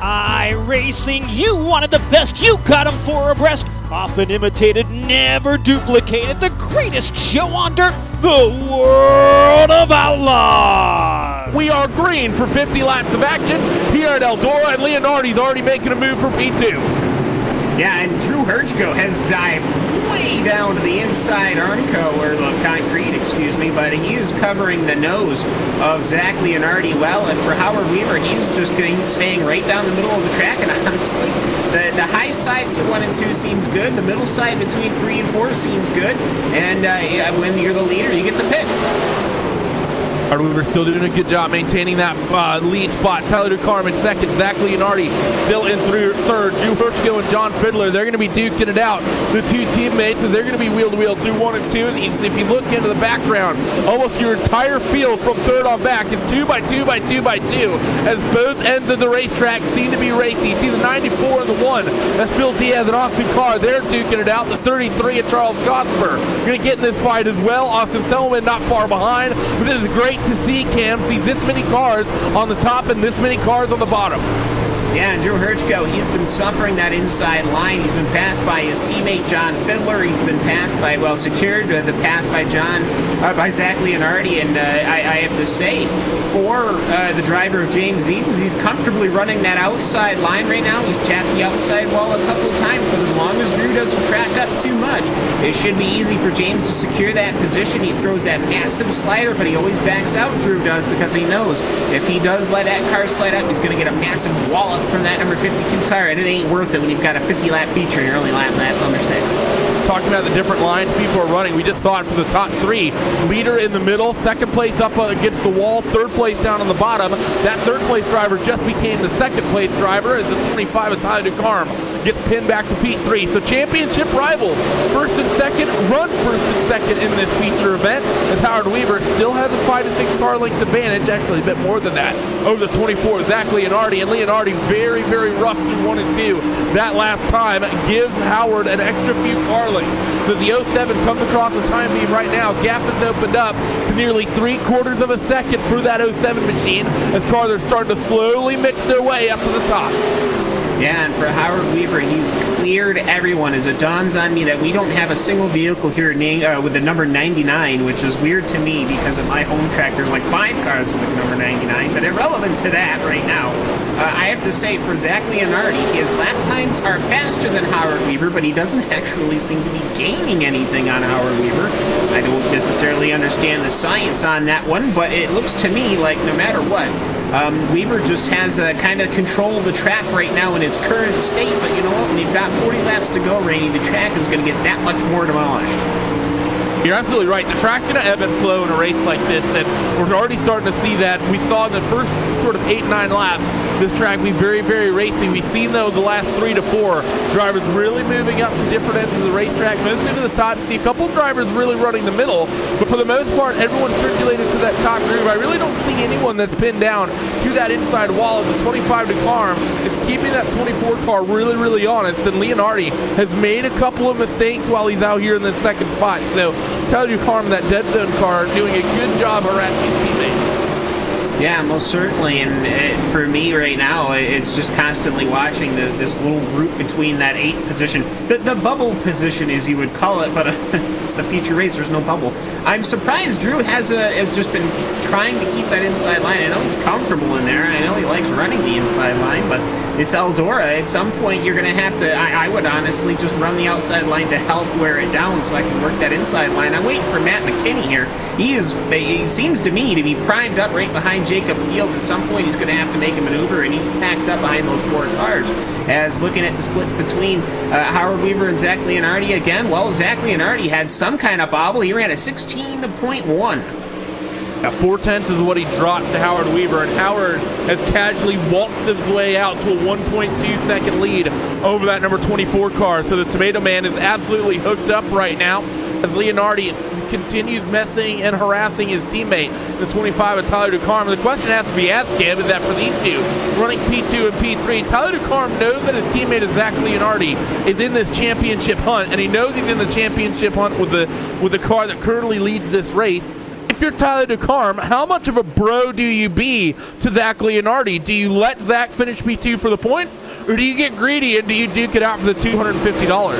iRacing, you wanted the best, you got them for abreast. Often imitated, never duplicated. The greatest show on dirt, the world of Outlaws. We are green for 50 laps of action here at Eldora, and Leonardi's already making a move for P2. Yeah, and Drew Herchko has dived way down to the inside Armco, or the concrete, excuse me, but he is covering the nose of Zach Leonardi well, and for Howard Weaver, he's just staying right down the middle of the track, and honestly, the high side to 1 and 2 seems good, the middle side between 3 and 4 seems good, and when you're the leader, you get to pick. Howard Weaver still doing a good job maintaining that lead spot. Tyler DeCarm in second. Zach Leonardi still in third. Drew Herchko and John Fiddler, they're going to be duking it out. The two teammates, they're going to be wheel-to-wheel through 1 and 2. And if you look into the background, almost your entire field from third on back is 2 by 2 by 2 by 2, as both ends of the racetrack seem to be racing. You see the 94 and the 1. That's Phil Diaz and Austin Carr. They're duking it out. The 33 and Charles Gosper going to get in this fight as well. Austin Selman not far behind. But this is great to see, Cam, see this many cars on the top and this many cars on the bottom. Yeah, and Drew Herchko, he's been suffering that inside line. He's been passed by his teammate John Fiddler. He's been passed by, secured the pass by by Zach Leonardi. And I have to say, for the driver of James Edens, he's comfortably running that outside line right now. He's tapped the outside wall a couple of times, but as long as Drew doesn't track up too much, it should be easy for James to secure that position. He throws that massive slider, but he always backs out, Drew does, because he knows if he does let that car slide up, he's going to get a massive wallop from that number 52 car, and it ain't worth it when you've got a 50-lap feature in your only lap number 6. Talking about the different lines people are running, we just saw it for the top 3. Leader in the middle, second place up against the wall, third place down on the bottom. That third place driver just became the second place driver as the 25 of Tyler DeCarm gets pinned back to P3. So championship rivals, first and second, run first and second in this feature event, as Howard Weaver still has a 5 to 6 car length advantage, actually a bit more than that, over the 24 Zach Leonardi. And Leonardi very, very rough through 1 and 2. That last time gives Howard an extra few car lengths. So the 07 comes across the time beam right now. Gap has opened up to nearly 3/4 of a second for that 07 machine, as cars are starting to slowly mix their way up to the top. Yeah, and for Howard Weaver, he's cleared everyone as it dawns on me that we don't have a single vehicle here with the number 99, which is weird to me because at my home track there's like 5 cars with the number 99, but irrelevant to that right now. I have to say, for Zach Leonardi, his lap times are faster than Howard Weaver, but he doesn't actually seem to be gaining anything on Howard Weaver. I don't necessarily understand the science on that one, but it looks to me like no matter what, Weaver just has kind of control of the track right now in its current state, but you know what? When you've got 40 laps to go, Rainey, the track is going to get that much more demolished. You're absolutely right. The track's going to ebb and flow in a race like this, and we're already starting to see that. We saw in the first sort of 8-9 laps this track be very, very racy. We've seen, though, the last 3 to 4 drivers really moving up to different ends of the racetrack, mostly to the top. You see a couple drivers really running the middle, but for the most part, everyone's circulated to that top groove. I really don't see anyone that's pinned down to that inside wall. The 25 DeCarm is keeping that 24 car really, really honest, and Leonardi has made a couple of mistakes while he's out here in the second spot. So Tyler DeCarm, that dead zone car, doing a good job harassing his teammates. Yeah, most certainly, and for me right now, it's just constantly watching this little group between that 8th position, the bubble position as you would call it, but it's the feature race, there's no bubble. I'm surprised Drew has just been trying to keep that inside line. I know he's comfortable in there, I know he likes running the inside line, but it's Eldora. At some point, you're going to have to, I would honestly just run the outside line to help wear it down so I can work that inside line. I'm waiting for Matt McKinney here. He seems to me to be primed up right behind Jacob Fields. At some point, he's going to have to make a maneuver, and he's packed up behind those 4 cars. As looking at the splits between Howard Weaver and Zach Leonardi again, well, Zach Leonardi had some kind of bobble. He ran a 16.1. 4/10 is what he dropped to Howard Weaver, and Howard has casually waltzed his way out to a 1.2 second lead over that number 24 car. So the Tomato Man is absolutely hooked up right now as Leonardi continues messing and harassing his teammate, the 25 of Tyler DeCarm. The question has to be asked, Gib, is that for these two running P2 and P3, Tyler DeCarm knows that his teammate is Zach Leonardi is in this championship hunt, and he knows he's in the championship hunt with the car that currently leads this race. If if you're Tyler DeCarm, how much of a bro do you be to Zach Leonardi? Do you let Zach finish P2 for the points, or do you get greedy and do you duke it out for the $250?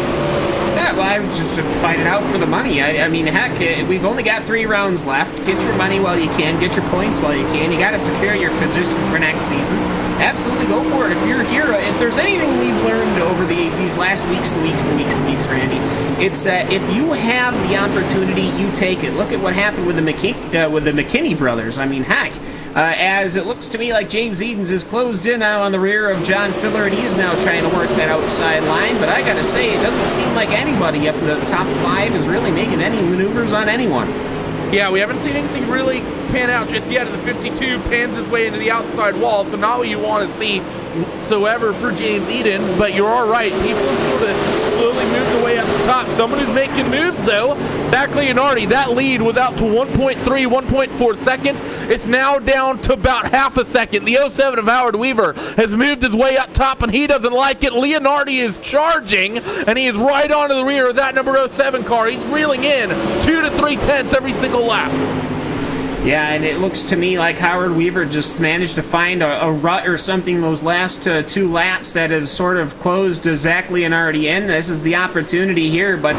Yeah, well, I would just fight it out for the money. I mean, heck, we've only got 3 rounds left. Get your money while you can. Get your points while you can. You got to secure your position for next season. Absolutely go for it. If you're here, if there's anything we've learned over these last weeks and weeks and weeks and weeks, Randy, it's that if you have the opportunity, you take it. Look at what happened with the McKinney brothers. I mean, heck. As it looks to me like James Edens is closed in now on the rear of John Filler, and he's now trying to work that outside line. But I gotta say, it doesn't seem like anybody up in the top 5 is really making any maneuvers on anyone. Yeah, we haven't seen anything really pan out just yet. The 52 pans its way into the outside wall, so not what you want to see whatsoever for James Edens, but you're all right. People have sort of slowly moved their way up the top. Someone who's making moves, though, Zach Leonardi. That lead was out to 1.3, 1.4 seconds. It's now down to about half a second. The 07 of Howard Weaver has moved his way up top, and he doesn't like it. Leonardi is charging, and he is right onto the rear of that number 07 car. He's reeling in 2 to 3 tenths every single lap. Yeah, and it looks to me like Howard Weaver just managed to find a rut or something those last 2 laps that have sort of closed Zach Leonardi in. This is the opportunity here, but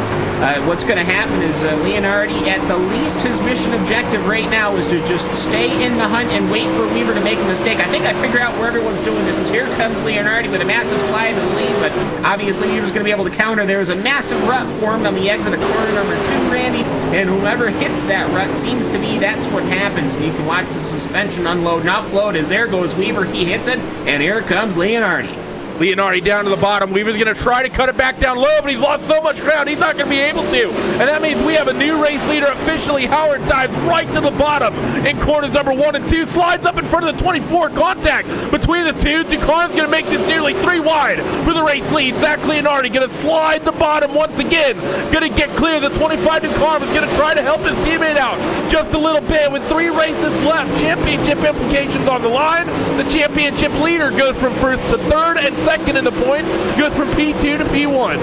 what's going to happen is Leonardi, at the least, his mission objective right now is to just stay in the hunt and wait for Weaver to make a mistake. I think I figure out where everyone's doing this. Is here comes Leonardi with a massive slide in the lead, but obviously Weaver's going to be able to counter. There's a massive rut formed on the exit of corner number 2, Randy, and whoever hits that rut seems to be that's what happens. You can watch the suspension unload and upload as there goes Weaver. He hits it, and here comes Leonardi. Leonardi down to the bottom. Weaver's going to try to cut it back down low, but he's lost so much ground, he's not going to be able to. And that means we have a new race leader officially. Howard dives right to the bottom in corners number 1 and 2, slides up in front of the 24 contact between the two. DeCarm's going to make this nearly 3 wide for the race lead. Zach Leonardi going to slide the bottom once again. Going to get clear. The 25 DeCarm is going to try to help his teammate out just a little bit with 3 races left. Championship implications on the line. The championship leader goes from 1st to 3rd and second in the points, goes from P2 to P1.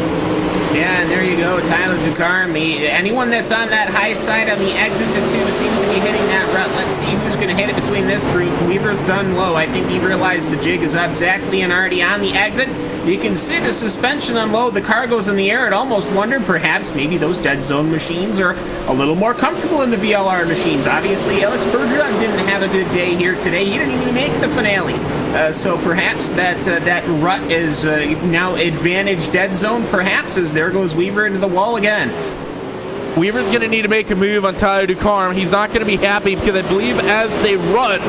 Yeah, and there you go, Tyler DeCarm. Anyone that's on that high side on the exit to 2 seems to be hitting that rut. Let's see who's going to hit it between this group. Weaver's done low. I think he realized the jig is up. Zach Leonardi on the exit. You can see the suspension unload. The car goes in the air. I'd almost wondered perhaps maybe those dead zone machines are a little more comfortable than the VLR machines. Obviously, Alex Bergeron didn't have a good day here today. He didn't even make the finale. So perhaps that rut is now advantage dead zone, perhaps, as there goes Weaver into the wall again. Weaver's going to need to make a move on Tyler DeCarm. He's not going to be happy because I believe as they run,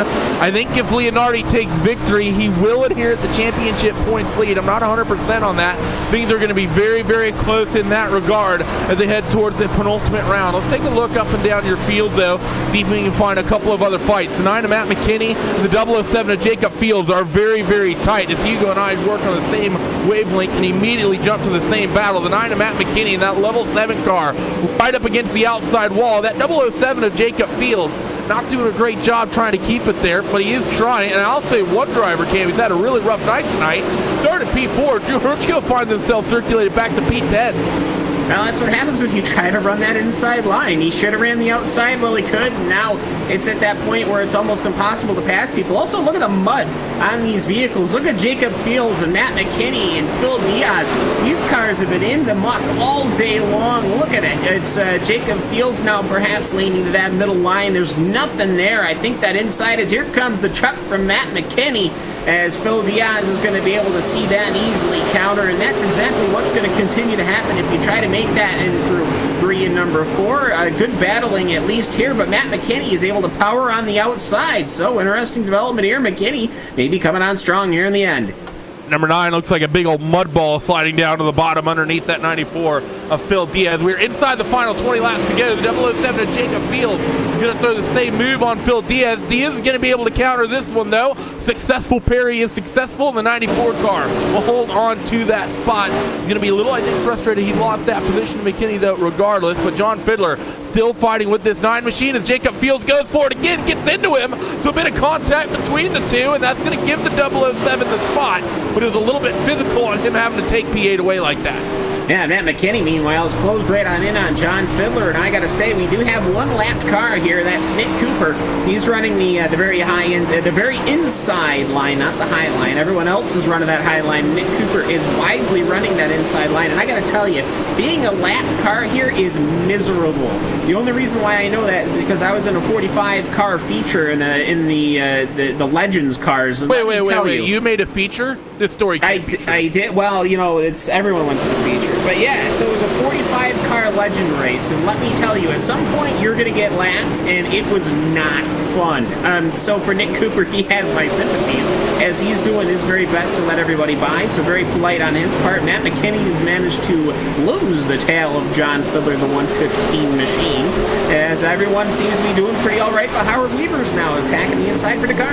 I think if Leonardi takes victory, he will inherit the championship points lead. I'm not 100% on that. Things are going to be very, very close in that regard as they head towards the penultimate round. Let's take a look up and down your field, though, see if we can find a couple of other fights. The 9 of Matt McKinney and the 007 of Jacob Fields are very, very tight as Hugo and I work on the same wavelength and immediately jump to the same battle. The 9 of Matt McKinney and that level 7 car right up against the outside wall. That 007 of Jacob Fields not doing a great job trying to keep it there, but he is trying. And I'll say one driver, Cam, he's had a really rough night tonight. Started P4. Drew Hirschkill finds himself circulated back to P10. Well, that's what happens when you try to run that inside line. He should have ran the outside while he could, and now it's at that point where it's almost impossible to pass people. Also, look at the mud on these vehicles. Look at Jacob Fields and Matt McKinney and Phil Diaz. These cars have been in the muck all day long. Look at it. It's Jacob Fields now perhaps leaning to that middle line. There's nothing there. I think that inside is, here comes the truck from Matt McKinney, as Phil Diaz is going to be able to see that and easily counter, and that's exactly what's going to continue to happen if you try to make that in through 3 and number 4. Good battling at least here, but Matt McKinney is able to power on the outside, so interesting development here. McKinney may be coming on strong here in the end. Number 9 looks like a big old mud ball sliding down to the bottom underneath that 94 of Phil Diaz. We're inside the final 20 laps to go. The 007 of Jacob Fields is going to throw the same move on Phil Diaz. Diaz is going to be able to counter this one, though. Successful parry is successful, and the 94 car will hold on to that spot. He's going to be a little, I think, frustrated. He lost that position to McKinney, though, regardless. But John Fiddler still fighting with this 9 machine as Jacob Fields goes for it again, gets into him. So a bit of contact between the two, and that's going to give the 007 the spot. But it was a little bit physical on him having to take P8 away like that. Yeah, Matt McKinney, meanwhile, is closed right on in on John Fiddler, and I gotta say, we do have one lapped car here. That's Nick Cooper. He's running the very high end, the very inside line, not the high line. Everyone else is running that high line. Nick Cooper is wisely running that inside line, and I gotta tell you, being a lapped car here is miserable. The only reason why I know that is because I was in a 45 car feature in the Legends cars. And wait! You made a feature? This story. I did. Well, you know, it's everyone went to the feature. But yeah, so it was a 45-car legend race, and let me tell you, at some point you're going to get lapped, and it was not fun. So for Nick Cooper, he has my sympathies, as he's doing his very best to let everybody by, so very polite on his part. Matt McKinney's managed to lose the tail of John Fiddler, the 115 machine, as everyone seems to be doing pretty all right, but Howard Weaver's now attacking the inside for Dakar.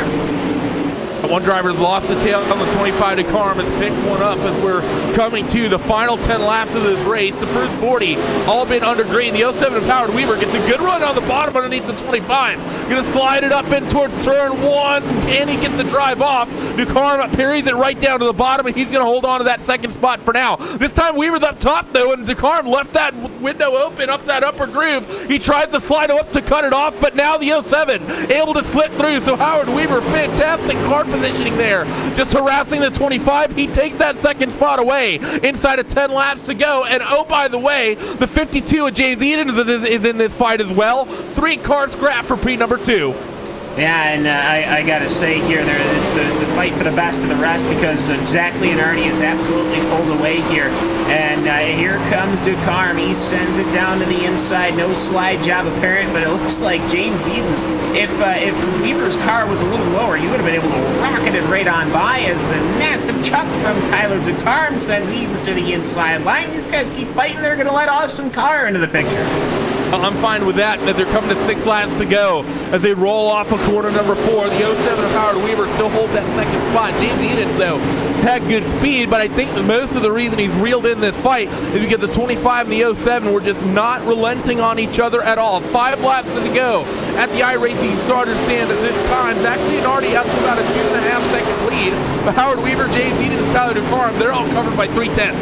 One driver's lost the tail on the 25 to Carm has picked one up as we're coming to the final 10 laps of this race. The first 40 all been under green. The 07 of Howard Weaver gets a good run on the bottom underneath the 25. Going to slide it up in towards turn one. Can he get the drive off? DeCarm parries it right down to the bottom, and he's going to hold on to that second spot for now. This time Weaver's up top, though, and DeCarm left that window open up that upper groove. He tries to slide up to cut it off, but now the 07 able to slip through. So Howard Weaver, fantastic car positioning there, just harassing the 25. He takes that second spot away inside of 10 laps to go. And oh, by the way, the 52 of James Eden is in this fight as well. 3 car scrap for number 2. Yeah, and I gotta say here, it's the fight for the best of the rest, because Zach Leonardi is absolutely pulled away here. And here comes DeCarm. He sends it down to the inside. No slide job apparent, but it looks like James Eden's. If Weaver's car was a little lower, he would have been able to rocket it right on by, as the massive chuck from Tyler DeCarm sends Eden's to the inside line. These guys keep fighting. They're going to let Austin Carr into the picture. I'm fine with that, as they're coming to 6 laps to go as they roll off of corner number 4. The 07 of Howard Weaver still holds that second spot. James Eden, though, had good speed, but I think that most of the reason he's reeled in this fight is because the 25 and the 07 were just not relenting on each other at all. 5 laps to go at the iRacing starter stand at this time. Zach Leonardi up to about a 2.5 second lead, but Howard Weaver, James Eden, and Tyler DeCarm, they're all covered by 3/10.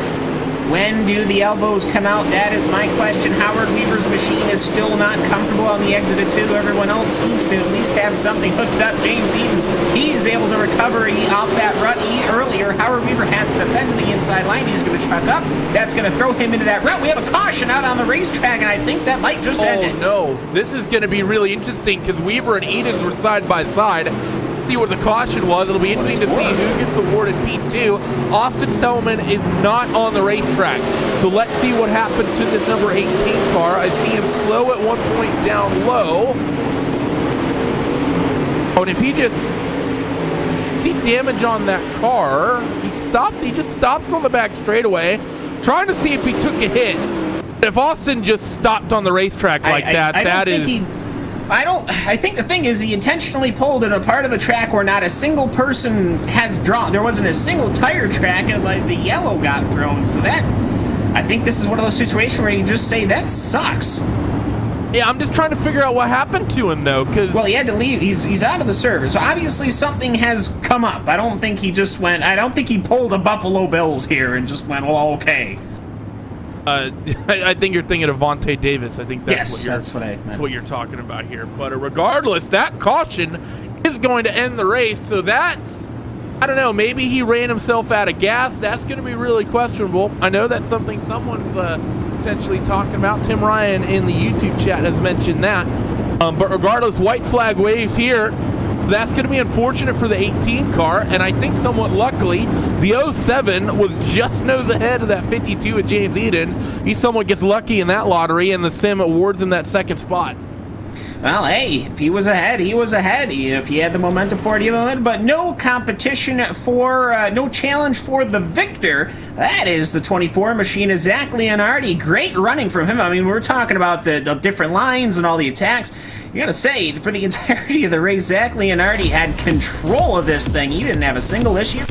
When do the elbows come out? That is my question. Howard Weaver's machine is still not comfortable on the exit of 2. Everyone else seems to at least have something hooked up. James Eden's, he's able to recover off that rut earlier. Howard Weaver has to defend the inside line. He's going to chuck up. That's going to throw him into that rut. We have a caution out on the racetrack, and I think that might just end it. Oh, no. This is going to be really interesting, because Weaver and Edens were side by side. See what the caution was. It'll be interesting to see who gets awarded P2. Austin Selman is not on the racetrack, so let's see what happened to this number 18 car. I see him slow at one point down low. Oh, and if he just see damage on that car, he just stops on the back straightaway, trying to see if he took a hit. If Austin just stopped on the racetrack like I think the thing is, he intentionally pulled in a part of the track where not a single person has drawn. There wasn't a single tire track, and like the yellow got thrown. So that, I think this is one of those situations where you just say that sucks. Yeah, I'm just trying to figure out what happened to him, though, because... Well, he had to leave. He's out of the service. So obviously something has come up. I don't think he just went... I don't think he pulled a Buffalo Bills here and just went, well, okay. I think you're thinking of Vontae Davis. I think that's that's what you're talking about here. But regardless, that caution is going to end the race. So that's... I don't know, maybe he ran himself out of gas. That's going to be really questionable. I know that's something someone's potentially talking about. Tim Ryan in the YouTube chat has mentioned that. But regardless, white flag waves here. That's going to be unfortunate for the 18 car, and I think somewhat luckily, the 07 was just nose ahead of that 52 of James Eden. He somewhat gets lucky in that lottery, and the sim awards him that second spot. Well, hey, if he was ahead, he was ahead. If he had the momentum for it, he had momentum. But no competition for, no challenge for the victor. That is the 24 machine of Zach Leonardi. Great running from him. I mean, we're talking about the different lines and all the attacks. You gotta say, for the entirety of the race, Zach Leonardi had control of this thing. He didn't have a single issue.